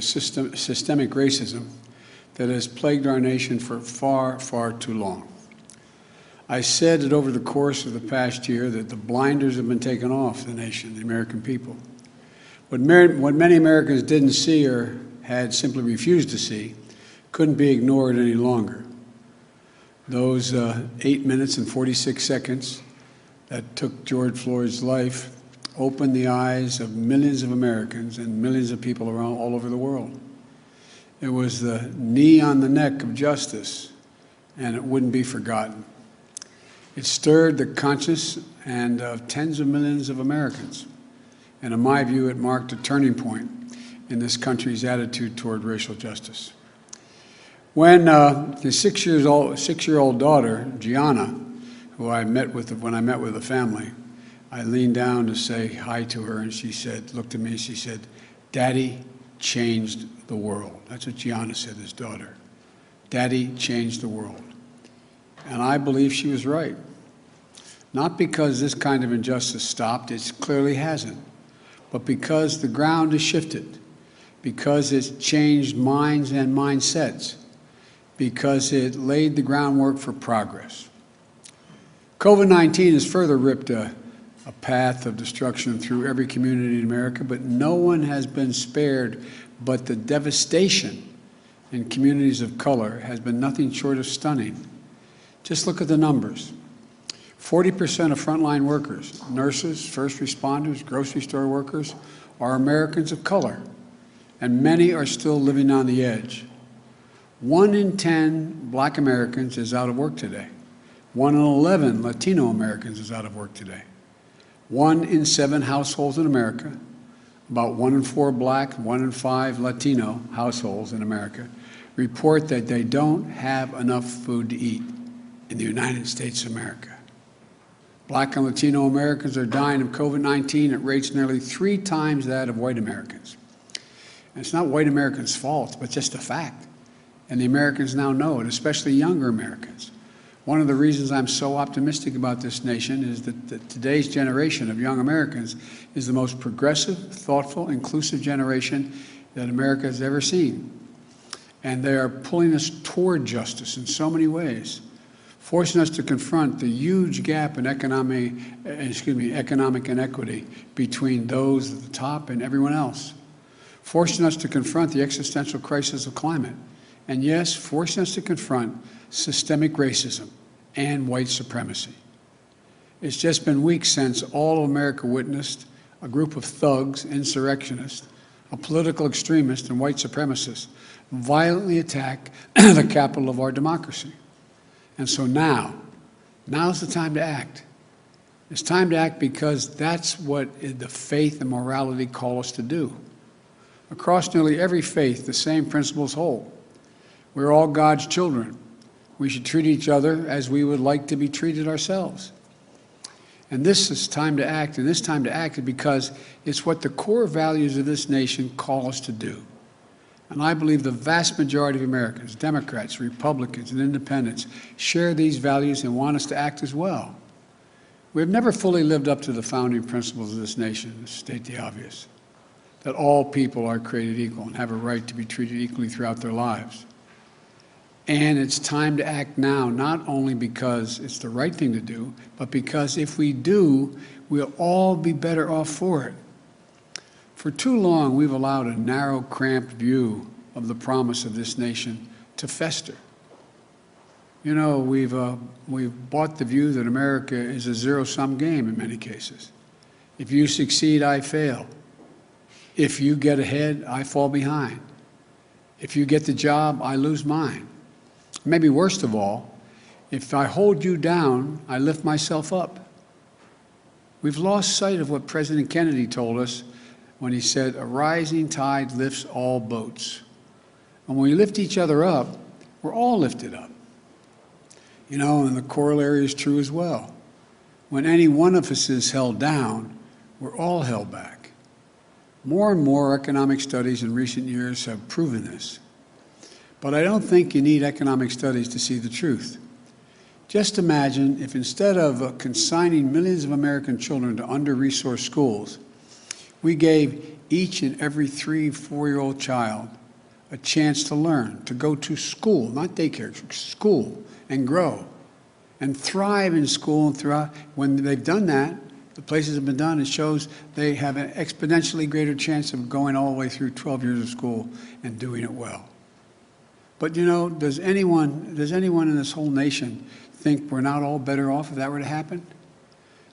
Systemic racism that has plagued our nation for far, far too long. I said that over the course of the past year that the blinders have been taken off the nation, the American people. What many Americans didn't see or had simply refused to see couldn't be ignored any longer. Those 8 minutes and 46 seconds that took George Floyd's life opened the eyes of millions of Americans and millions of people around all over the world. It was the knee on the neck of justice, and it wouldn't be forgotten. It stirred the conscience and of tens of millions of Americans. And in my view, it marked a turning point in this country's attitude toward racial justice. When his six-year-old daughter, Gianna, who I met with when I met with the family, I leaned down to say hi to her, and she said, looked at me, she said, "Daddy changed the world." That's what Gianna said, his daughter. Daddy changed the world. And I believe she was right. Not because this kind of injustice stopped, it clearly hasn't, but because the ground has shifted, because it's changed minds and mindsets, because it laid the groundwork for progress. COVID-19 has further ripped a path of destruction through every community in America, but no one has been spared. But the devastation in communities of color has been nothing short of stunning. Just look at the numbers. 40% of frontline workers, nurses, first responders, grocery store workers, are Americans of color, and many are still living on the edge. 1 in 10 Black Americans is out of work today. 1 in 11 Latino Americans is out of work today. 1 in 7 households in America, about 1 in 4 Black, 1 in 5 Latino households in America, report that they don't have enough food to eat in the United States of America. Black and Latino Americans are dying of COVID-19 at rates nearly 3 times that of white Americans. And it's not white Americans' fault, but just a fact. And the Americans now know it, especially younger Americans. One of the reasons I'm so optimistic about this nation is that today's generation of young Americans is the most progressive, thoughtful, inclusive generation that America has ever seen. And they are pulling us toward justice in so many ways, forcing us to confront the huge gap in economic inequity between those at the top and everyone else, forcing us to confront the existential crisis of climate, and yes, forcing us to confront systemic racism and white supremacy. It's just been weeks since all of America witnessed a group of thugs, insurrectionists, a political extremist, and white supremacists violently attack the capital of our democracy. And so now's the time to act. It's time to act because that's what the faith and morality call us to do. Across nearly every faith, the same principles hold. We're all God's children. We should treat each other as we would like to be treated ourselves. And this is time to act, and this time to act is because it's what the core values of this nation call us to do. And I believe the vast majority of Americans, Democrats, Republicans, and independents, share these values and want us to act as well. We have never fully lived up to the founding principles of this nation, to state the obvious, that all people are created equal and have a right to be treated equally throughout their lives. And it's time to act now, not only because it's the right thing to do, but because if we do, we'll all be better off for it. For too long, we've allowed a narrow, cramped view of the promise of this nation to fester. You know, we've bought the view that America is a zero-sum game in many cases. If you succeed, I fail. If you get ahead, I fall behind. If you get the job, I lose mine. Maybe worst of all, if I hold you down, I lift myself up. We've lost sight of what President Kennedy told us when he said, "A rising tide lifts all boats." And when we lift each other up, we're all lifted up. You know, and the corollary is true as well. When any one of us is held down, we're all held back. More and more economic studies in recent years have proven this. But I don't think you need economic studies to see the truth. Just imagine if instead of consigning millions of American children to under-resourced schools, We gave each and every 3, 4-year-old child a chance to learn, to go to school, not daycare, school, and grow, and thrive in school and throughout. When they've done that, the places have been done, it shows they have an exponentially greater chance of going all the way through 12 years of school and doing it well. But you know, does anyone in this whole nation think we're not all better off if that were to happen?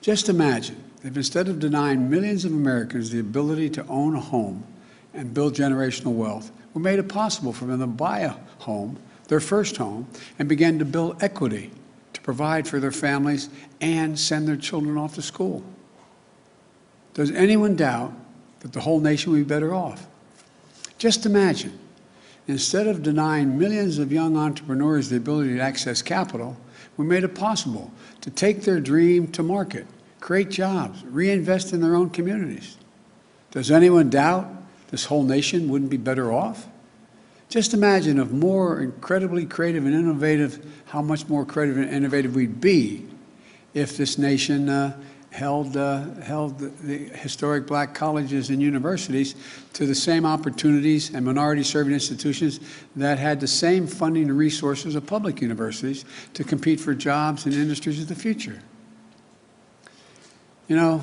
Just imagine if instead of denying millions of Americans the ability to own a home and build generational wealth, we made it possible for them to buy a home, their first home, and began to build equity to provide for their families and send their children off to school. Does anyone doubt that the whole nation would be better off? Just imagine, instead of denying millions of young entrepreneurs the ability to access capital, we made it possible to take their dream to market, create jobs, reinvest in their own communities. Does anyone doubt this whole nation wouldn't be better off? Just imagine if more incredibly creative and innovative, how much more creative and innovative we'd be if this nation held the historic black colleges and universities to the same opportunities and minority-serving institutions that had the same funding and resources of public universities to compete for jobs in industries of the future. You know,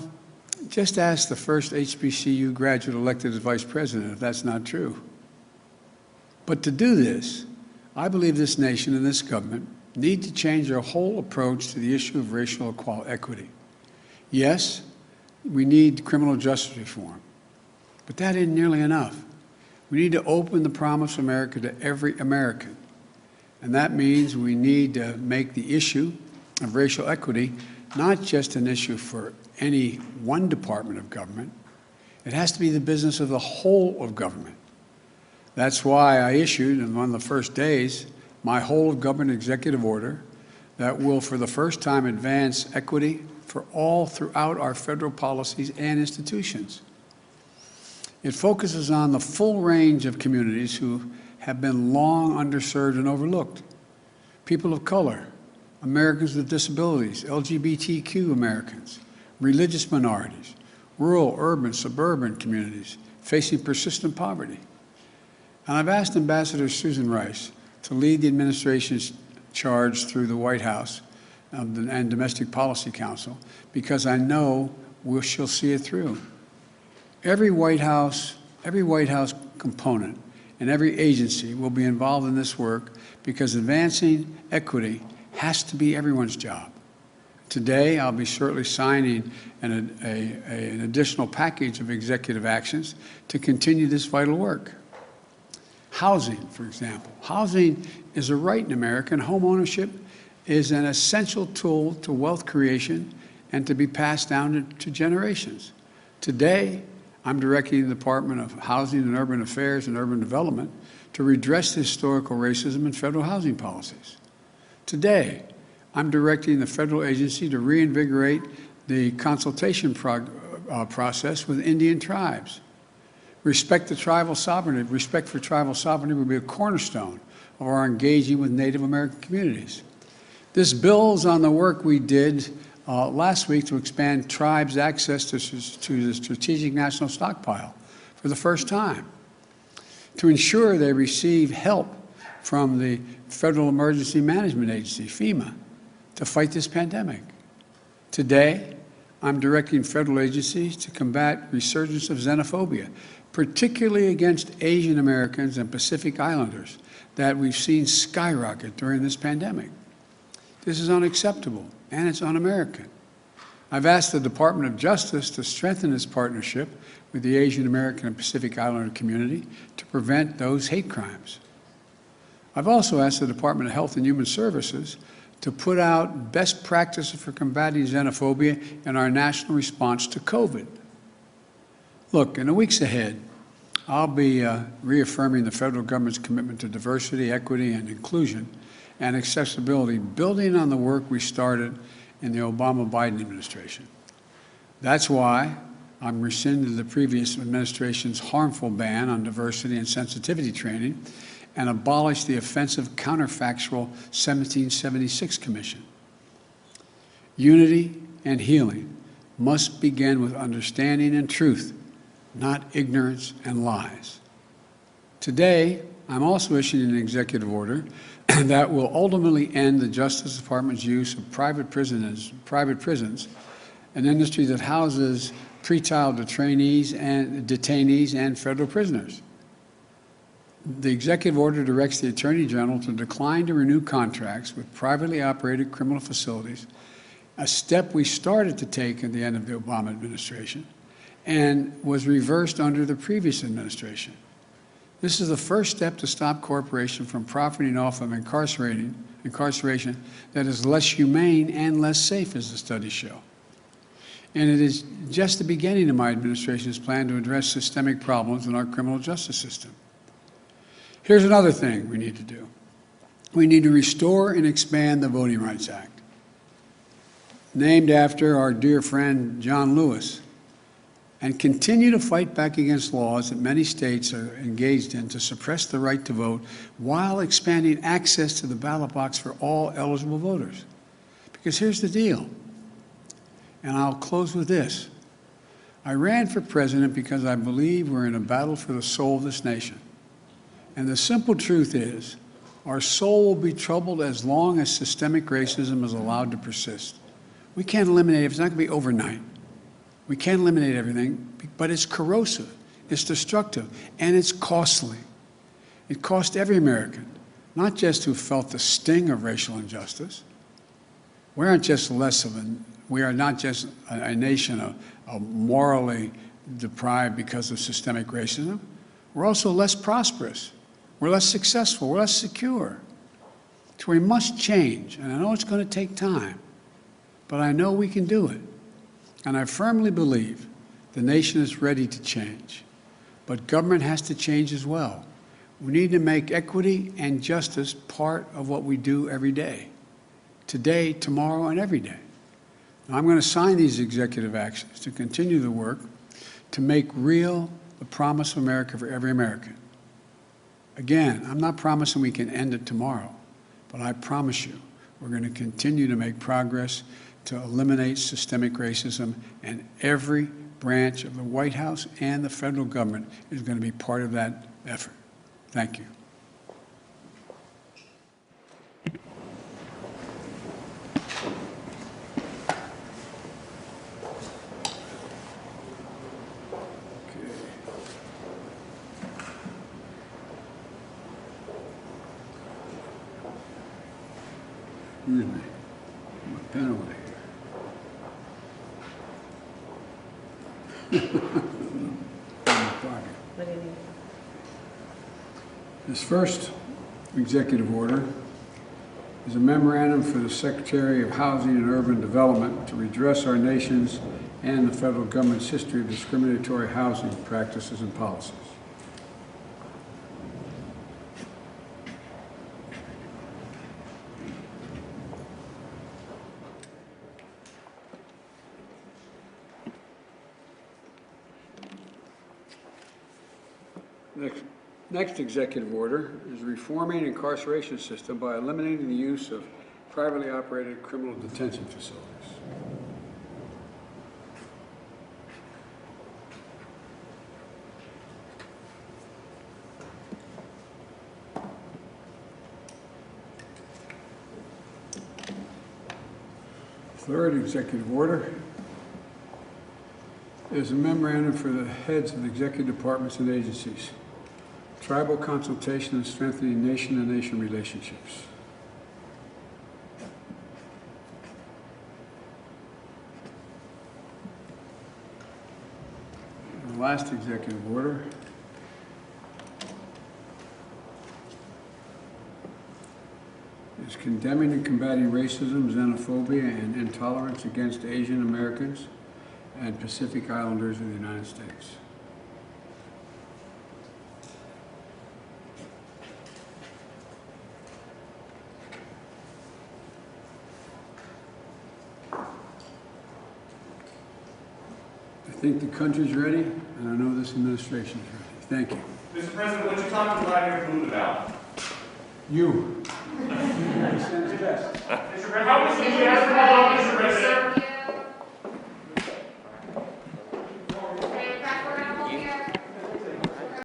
just ask the first HBCU graduate elected as vice president if that's not true. But to do this, I believe this nation and this government need to change their whole approach to the issue of racial equity. Yes, we need criminal justice reform, but that isn't nearly enough. We need to open the promise of America to every American, and that means we need to make the issue of racial equity not just an issue for any one department of government. It has to be the business of the whole of government. That's why I issued, on one of the first days, my whole of government executive order that will, for the first time, advance equity for all throughout our federal policies and institutions. It focuses on the full range of communities who have been long underserved and overlooked. People of color, Americans with disabilities, LGBTQ Americans, religious minorities, rural, urban, suburban communities facing persistent poverty. And I've asked Ambassador Susan Rice to lead the administration's charge through the White House and Domestic Policy Council, because I know she'll see it through. Every White House component and every agency will be involved in this work because advancing equity has to be everyone's job. Today, I'll be shortly signing an additional package of executive actions to continue this vital work. Housing, for example. Housing is a right in America, and home ownership is an essential tool to wealth creation and to be passed down to generations. Today, I'm directing the Department of Housing and Urban Affairs and Urban Development to redress historical racism in federal housing policies. Today, I'm directing the federal agency to reinvigorate the consultation process with Indian tribes. Respect for tribal sovereignty will be a cornerstone of our engaging with Native American communities. This builds on the work we did last week to expand tribes' access to the Strategic National Stockpile for the first time, to ensure they receive help from the Federal Emergency Management Agency, FEMA, to fight this pandemic. Today, I'm directing federal agencies to combat resurgence of xenophobia, particularly against Asian Americans and Pacific Islanders that we've seen skyrocket during this pandemic. This is unacceptable, and it's un-American. I've asked the Department of Justice to strengthen its partnership with the Asian American and Pacific Islander community to prevent those hate crimes. I've also asked the Department of Health and Human Services to put out best practices for combating xenophobia in our national response to COVID. Look, in the weeks ahead, I'll be reaffirming the federal government's commitment to diversity, equity, and inclusion and accessibility, building on the work we started in the Obama-Biden administration. That's why I'm rescinding the previous administration's harmful ban on diversity and sensitivity training and abolish the offensive counterfactual 1776 Commission. Unity and healing must begin with understanding and truth, not ignorance and lies. Today, I'm also issuing an executive order that will ultimately end the Justice Department's use of private prisons, an industry that houses pretrial detainees and federal prisoners. The executive order directs the Attorney General to decline to renew contracts with privately operated criminal facilities, a step we started to take at the end of the Obama administration and was reversed under the previous administration. This is the first step to stop corporations from profiting off of incarceration that is less humane and less safe, as the studies show. And it is just the beginning of my administration's plan to address systemic problems in our criminal justice system. Here's another thing we need to do. We need to restore and expand the Voting Rights Act, named after our dear friend John Lewis, and continue to fight back against laws that many states are engaged in to suppress the right to vote while expanding access to the ballot box for all eligible voters. Because here's the deal, and I'll close with this. I ran for president because I believe we're in a battle for the soul of this nation. And the simple truth is, our soul will be troubled as long as systemic racism is allowed to persist. We can't eliminate it. It's not going to be overnight. We can't eliminate everything, but it's corrosive, it's destructive, and it's costly. It cost every American, not just who felt the sting of racial injustice. We are not just a nation of morally deprived because of systemic racism. We're also less prosperous. We're less successful. We're less secure. So we must change, and I know it's going to take time, but I know we can do it. And I firmly believe the nation is ready to change, but government has to change as well. We need to make equity and justice part of what we do every day, today, tomorrow, and every day. Now, I'm going to sign these executive actions to continue the work to make real the promise of America for every American. Again, I'm not promising we can end it tomorrow, but I promise you we're going to continue to make progress to eliminate systemic racism, and every branch of the White House and the federal government is going to be part of that effort. Thank you. Excuse me. My pen away. This first executive order is a memorandum for the Secretary of Housing and Urban Development to redress our nation's and the federal government's history of discriminatory housing practices and policies. Next executive order is reforming the incarceration system by eliminating the use of privately operated criminal detention facilities. Third executive order is a memorandum for the heads of the executive departments and agencies. Tribal consultation and strengthening nation-to-nation relationships. And the last executive order is condemning and combating racism, xenophobia, and intolerance against Asian Americans and Pacific Islanders in the United States. I think the country's ready, and I know this administration is ready. Thank you. Mr. President, what you talking about here food about? You. He sends best. Mr. President, how much did you ask for, Mr. President?